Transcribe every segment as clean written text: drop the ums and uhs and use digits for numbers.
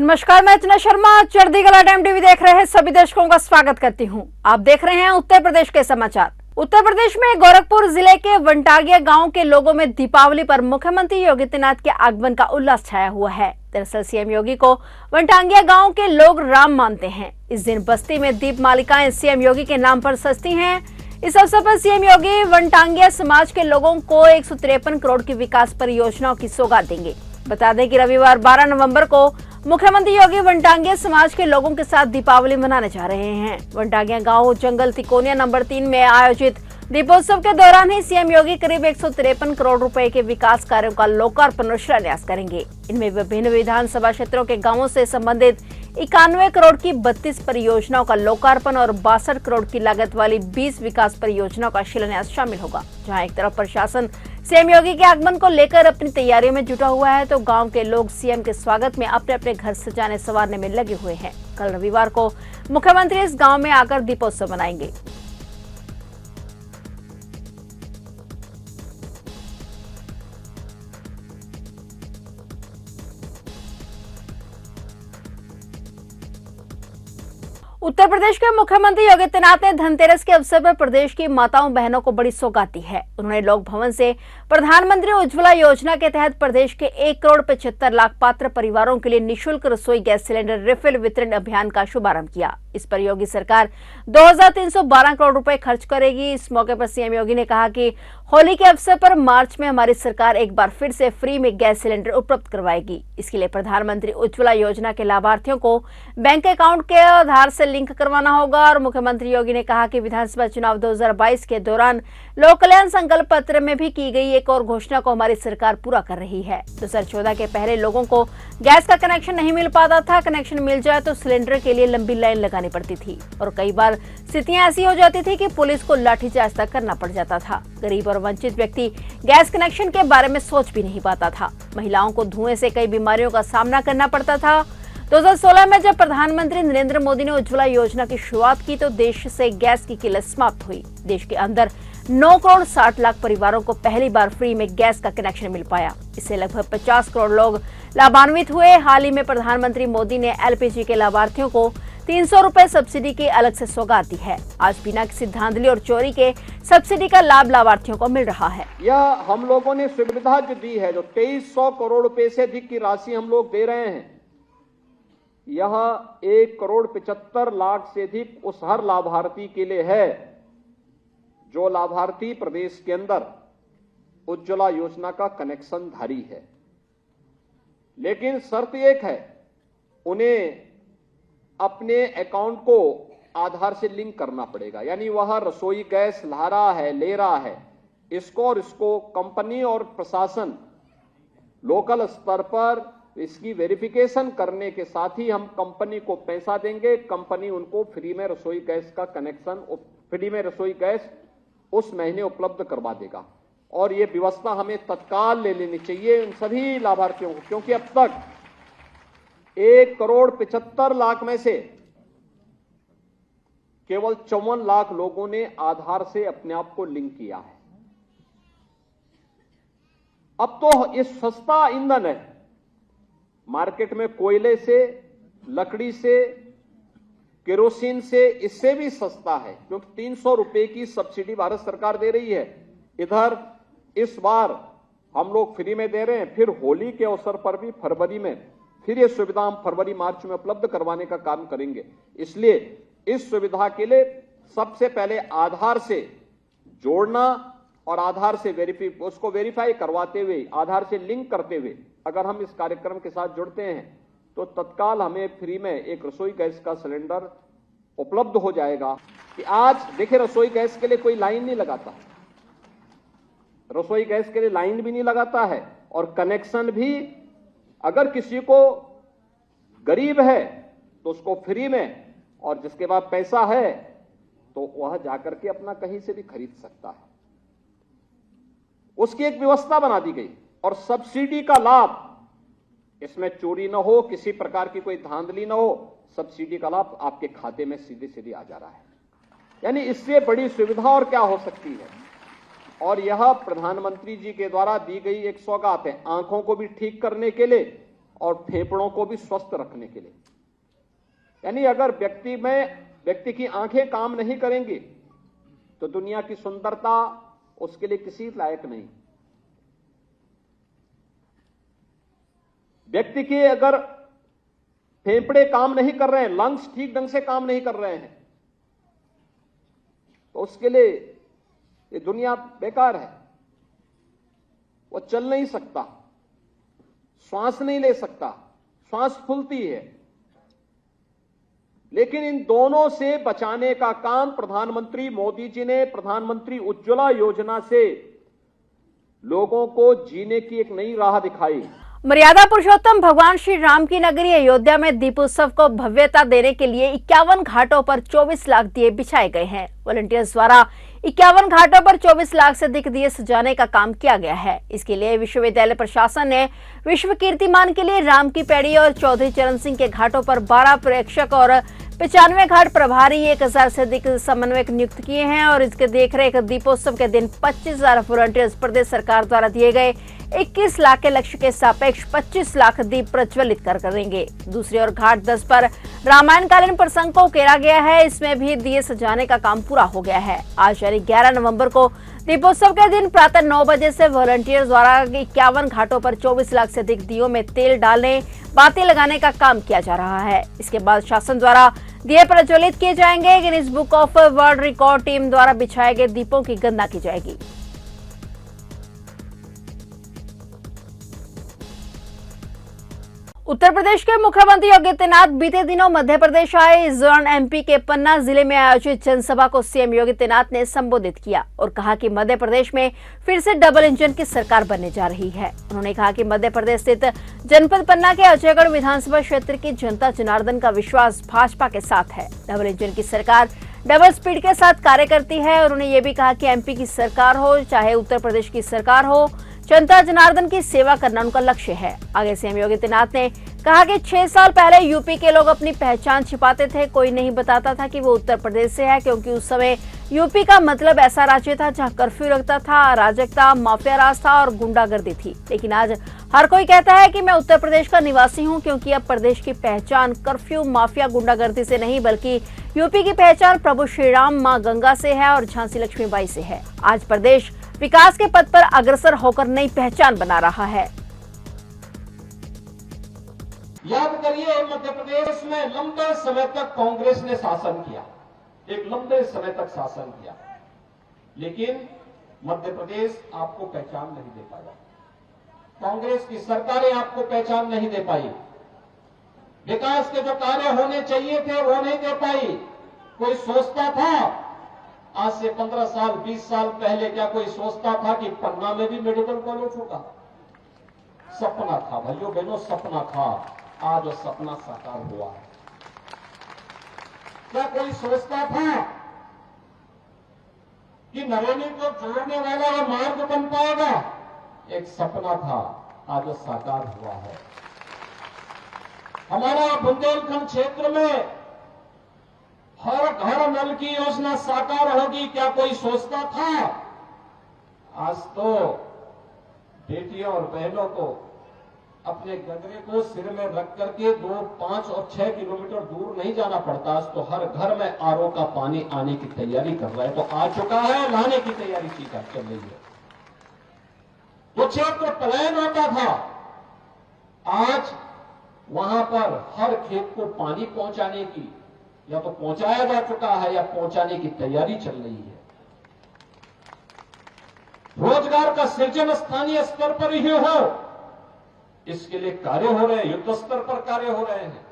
नमस्कार, मैं अर्चना शर्मा चढ़ती कला टाइम टीवी देख रहे हैं सभी दर्शकों का स्वागत करती हूं। आप देख रहे हैं उत्तर प्रदेश के समाचार। उत्तर प्रदेश में गोरखपुर जिले के वंटागिया गांव के लोगों में दीपावली पर मुख्यमंत्री योगी आदित्यनाथ के आगमन का उल्लास छाया हुआ है। दरअसल सीएम योगी को वंटागिया गांव के लोग राम मानते हैं। इस दिन बस्ती में दीप मालिकाएं सीएम योगी के नाम पर सजती हैं। इस अवसर पर सीएम योगी वंटागिया समाज के लोगों को 153 करोड़ की विकास परियोजनाओं की सौगात देंगे। बता दें कि रविवार 12 नवंबर को मुख्यमंत्री योगी वंटागिया समाज के लोगों के साथ दीपावली मनाने जा रहे हैं। वंटागिया गांव जंगल तिकोनिया नंबर 3 में आयोजित दीपोत्सव के दौरान ही सीएम योगी करीब 153 करोड़ रुपए के विकास कार्यों का लोकार्पण और शिलान्यास करेंगे। इनमें विभिन्न विधानसभा क्षेत्रों के गांवों से संबंधित 91 करोड़ की 32 परियोजनाओं का लोकार्पण और 62 करोड़ की लागत वाली 20 विकास परियोजनाओं का शिलान्यास शामिल होगा। जहां एक तरफ प्रशासन सीएम योगी के आगमन को लेकर अपनी तैयारियों में जुटा हुआ है, तो गांव के लोग सीएम के स्वागत में अपने अपने घर सजाने संवारने में लगे हुए हैं। कल रविवार को मुख्यमंत्री इस गांव में आकर दीपोत्सव मनाएंगे। उत्तर प्रदेश के मुख्यमंत्री योगी आदित्यनाथ ने धनतेरस के अवसर पर प्रदेश की माताओं बहनों को बड़ी सौगात दी है। उन्होंने लोक भवन से प्रधानमंत्री उज्ज्वला योजना के तहत प्रदेश के 1 करोड़ 75 लाख पात्र परिवारों के लिए निःशुल्क रसोई गैस सिलेंडर रिफिल वितरण अभियान का शुभारंभ किया। इस पर योगी सरकार 2312 करोड़ रुपए खर्च करेगी। इस मौके पर सीएम योगी ने कहा कि होली के अवसर पर मार्च में हमारी सरकार एक बार फिर से फ्री में गैस सिलेंडर उपलब्ध करवाएगी। इसके लिए प्रधानमंत्री उज्ज्वला योजना के लाभार्थियों को बैंक अकाउंट के आधार से लिंक करवाना होगा। और मुख्यमंत्री योगी ने कहा कि विधानसभा चुनाव 2022 के दौरान लोक कल्याण संकल्प पत्र में भी की गई एक और घोषणा को हमारी सरकार पूरा कर रही है। 2014 के पहले लोगों को गैस का कनेक्शन नहीं मिल पाता था। कनेक्शन मिल जाए तो सिलेंडर के लिए लंबी लाइन लगानी पड़ती थी और कई बार स्थितियां ऐसी हो जाती थी कि पुलिस को लाठीचार्ज तक करना पड़ जाता था। गरीब और वंचित व्यक्ति गैस कनेक्शन के बारे में सोच भी नहीं पाता था। महिलाओं को धुएं से कई बीमारियों का सामना करना पड़ता था। 2016 में जब प्रधानमंत्री नरेंद्र मोदी ने उज्ज्वला योजना की शुरुआत की तो देश से गैस की किल्लत समाप्त हुई। देश के अंदर 9 करोड़ 60 लाख परिवारों को पहली बार फ्री में गैस का कनेक्शन मिल पाया। इससे लगभग 50 करोड़ लोग लाभान्वित हुए। हाल ही में प्रधानमंत्री मोदी ने एलपीजी के लाभार्थियों को 300 रुपए सब्सिडी की अलग से सौगात दी है। आज बिना किसी धांधली और चोरी के सब्सिडी का लाभ लाभार्थियों को मिल रहा है। यह हम लोगों ने सुविधा जो दी है, जो 2300 करोड़ रुपए से अधिक की राशि हम लोग दे रहे हैं, यह 1 करोड़ 75 लाख से अधिक उस हर लाभार्थी के लिए है जो लाभार्थी प्रदेश के अंदर उज्ज्वला योजना का कनेक्शन धारी है। लेकिन शर्त एक है, उन्हें अपने अकाउंट को आधार से लिंक करना पड़ेगा। यानी वह रसोई गैस ला रहा है, ले रहा है, इसको और इसको कंपनी और प्रशासन लोकल स्तर पर इसकी वेरिफिकेशन करने के साथ ही हम कंपनी को पैसा देंगे। कंपनी उनको फ्री में रसोई गैस का कनेक्शन, फ्री में रसोई गैस उस महीने उपलब्ध करवा देगा। और ये व्यवस्था हमें तत्काल ले लेनी चाहिए उन सभी लाभार्थियों को, क्योंकि अब तक 1 करोड़ 75 लाख में से केवल 54 लाख लोगों ने आधार से अपने आप को लिंक किया है। अब तो ये सस्ता ईंधन है, मार्केट में कोयले से, लकड़ी से, केरोसिन से, इससे भी सस्ता है, क्योंकि 300 रुपए की सब्सिडी भारत सरकार दे रही है। इधर इस बार हम लोग फ्री में दे रहे हैं, फिर होली के अवसर पर भी फरवरी में फिर ये सुविधा हम फरवरी मार्च में उपलब्ध करवाने का काम करेंगे। इसलिए इस सुविधा के लिए सबसे पहले आधार से जोड़ना और आधार से उसको वेरीफाई करवाते हुए, आधार से लिंक करते हुए अगर हम इस कार्यक्रम के साथ जुड़ते हैं तो तत्काल हमें फ्री में एक रसोई गैस का सिलेंडर उपलब्ध हो जाएगा। कि आज देखिए, रसोई गैस के लिए कोई लाइन नहीं लगाता, रसोई गैस के लिए लाइन भी नहीं लगाता है, और कनेक्शन भी अगर किसी को गरीब है तो उसको फ्री में, और जिसके पास पैसा है तो वह जाकर के अपना कहीं से भी खरीद सकता है। उसकी एक व्यवस्था बना दी गई। और सब्सिडी का लाभ, इसमें चोरी ना हो, किसी प्रकार की कोई धांधली ना हो, सब्सिडी का लाभ आपके खाते में सीधे सीधे आ जा रहा है। यानी इससे बड़ी सुविधा और क्या हो सकती है। और यह प्रधानमंत्री जी के द्वारा दी गई एक सौगात है। आंखों को भी ठीक करने के लिए और फेफड़ों को भी स्वस्थ रखने के लिए। यानी अगर व्यक्ति की आंखें काम नहीं करेंगी तो दुनिया की सुंदरता उसके लिए किसी लायक नहीं। व्यक्ति के अगर फेफड़े काम नहीं कर रहे हैं, लंग्स ठीक ढंग से काम नहीं कर रहे हैं, तो उसके लिए ये दुनिया बेकार है। वो चल नहीं सकता, श्वास नहीं ले सकता, श्वास फूलती है। लेकिन इन दोनों से बचाने का काम प्रधानमंत्री मोदी जी ने प्रधानमंत्री उज्ज्वला योजना से लोगों को जीने की एक नई राह दिखाई। मर्यादा पुरुषोत्तम भगवान श्री राम की नगरी अयोध्या में दीपोत्सव को भव्यता देने के लिए 51 घाटों पर 24 लाख दिए बिछाए गए हैं। वॉलंटियर्स द्वारा 51 घाटों पर 24 लाख से अधिक दिए सजाने का काम किया गया है। इसके लिए विश्वविद्यालय प्रशासन ने विश्व कीर्तिमान के लिए राम की पैड़ी और चौधरी चरण सिंह के घाटों पर 12 प्रेक्षक और 95 घाट प्रभारी 1000 से अधिक समन्वयक नियुक्त किए हैं और इसके देखरेख दीपोत्सव के दिन 25,000 वॉलंटियर्स प्रदेश सरकार द्वारा दिए गए 21 लाख के लक्ष्य के सापेक्ष 25 लाख दीप प्रज्वलित करेंगे। दूसरी ओर घाट 10 पर रामायणकालीन प्रसंग को उकेरा गया है। इसमें भी दिए सजाने का काम पूरा हो गया है। आज यानी 11 नवंबर को दीपोत्सव के दिन प्रातः 9 बजे से वॉलंटियर्स द्वारा 51 घाटों पर 24 लाख से अधिक दियों में तेल डालने, बाती लगाने का काम किया जा रहा है। इसके बाद शासन द्वारा दिए प्रज्वलित किए जाएंगे। Guinness book of world record team द्वारा बिछाए गए दीपों की गणना की जाएगी। उत्तर प्रदेश के मुख्यमंत्री योगी आदित्यनाथ बीते दिनों मध्य प्रदेश आए। इस दौरान एमपी के पन्ना जिले में आयोजित जनसभा को सीएम योगी आदित्यनाथ ने संबोधित किया और कहा कि मध्य प्रदेश में फिर से डबल इंजन की सरकार बनने जा रही है। उन्होंने कहा कि मध्य प्रदेश स्थित जनपद पन्ना के अजयगढ़ विधानसभा क्षेत्र की जनता जनार्दन का विश्वास भाजपा के साथ है। डबल इंजन की सरकार डबल स्पीड के साथ कार्य करती है। और उन्होंने ये भी कहा कि एमपी की सरकार हो चाहे उत्तर प्रदेश की सरकार हो, जनता जनार्दन की सेवा करना उनका लक्ष्य है। आगे सीएम योगी आदित्यनाथ ने कहा कि 6 साल पहले यूपी के लोग अपनी पहचान छिपाते थे। कोई नहीं बताता था कि वो उत्तर प्रदेश से है, क्योंकि उस समय यूपी का मतलब ऐसा राज्य था जहां कर्फ्यू लगता था, अराजकता, माफिया राज था और गुंडागर्दी थी। लेकिन आज हर कोई कहता है कि मैं उत्तर प्रदेश का निवासी हूं, क्योंकि अब प्रदेश की पहचान कर्फ्यू, माफिया, गुंडागर्दी से नहीं बल्कि यूपी की पहचान प्रभु श्री राम, मां गंगा से है और झांसी लक्ष्मीबाई से है। आज प्रदेश विकास के पथ पर अग्रसर होकर नई पहचान बना रहा है। याद करिए, मध्य प्रदेश में लंबे समय तक कांग्रेस ने शासन किया, एक लंबे समय तक शासन किया, लेकिन मध्य प्रदेश आपको पहचान नहीं दे पाया। कांग्रेस की सरकारें आपको पहचान नहीं दे पाई। विकास के जो कार्य होने चाहिए थे वो नहीं दे पाई। कोई सोचता था आज से 15 साल 20 साल पहले, क्या कोई सोचता था कि पन्ना में भी मेडिकल कॉलेज होगा? सपना था भाइयों बहनों, सपना था। आज वो सपना साकार हुआ है। क्या कोई सोचता था कि नरेंद्र को जोड़ने वाला वो मार्ग बन पाएगा? एक सपना था, आज वो साकार हुआ है। हमारा बुंदेलखंड क्षेत्र में हर घर नल की योजना साकार होगी, क्या कोई सोचता था? आज तो बेटियों और बहनों को अपने गगरे को सिर में रख करके 2, 5 और 6 किलोमीटर दूर नहीं जाना पड़ता। आज तो हर घर में आरओ का पानी आने की तैयारी कर रहा है, तो आ चुका है, लाने की तैयारी की चल रही है। वो क्षेत्र पलायन होता था, आज वहां पर हर खेत को पानी पहुंचाने की या तो पहुंचाया जा चुका है या पहुंचाने की तैयारी चल रही है। रोजगार का सृजन स्थानीय स्तर पर ही हो, इसके लिए कार्य हो रहे हैं, युद्ध स्तर पर कार्य हो रहे हैं।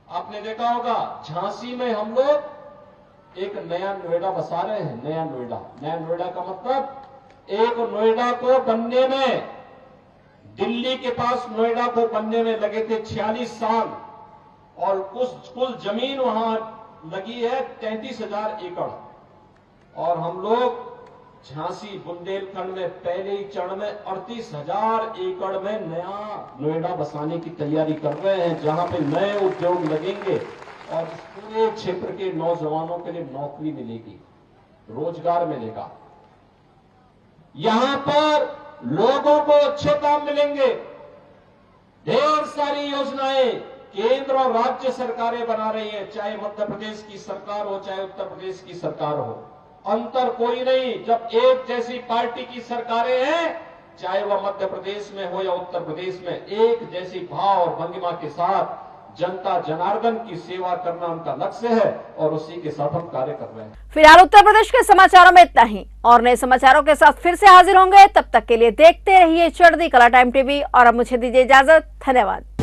आपने देखा होगा झांसी में हम लोग एक नया नोएडा बसा रहे हैं। नया नोएडा का मतलब एक नोएडा को बनने में, दिल्ली के पास नोएडा को बनने में लगे थे 46 साल और कुल जमीन वहां लगी है 33,000 एकड़। और हम लोग झांसी बुंदेलखंड में पहले ही चरण में 38,000 एकड़ में नया नोएडा बसाने की तैयारी कर रहे हैं, जहां पे नए उद्योग लगेंगे और इस पूरे क्षेत्र के नौजवानों के लिए नौकरी मिलेगी, रोजगार मिलेगा। यहां पर लोगों को अच्छे काम मिलेंगे। ढेर सारी योजनाएं केंद्र और राज्य सरकारें बना रही हैं, चाहे मध्य प्रदेश की सरकार हो चाहे उत्तर प्रदेश की सरकार हो, अंतर कोई नहीं। जब एक जैसी पार्टी की सरकारें हैं, चाहे वह मध्य प्रदेश में हो या उत्तर प्रदेश में, एक जैसी भाव और भंगिमा के साथ जनता जनार्दन की सेवा करना उनका लक्ष्य है और उसी के साथ हम कार्य कर रहे हैं। फिलहाल उत्तर प्रदेश के समाचारों में इतना ही, और नए समाचारों के साथ फिर से हाजिर होंगे। तब तक के लिए देखते रहिए चढ़ती कला टाइम टीवी, और अब मुझे दीजिए इजाजत। धन्यवाद।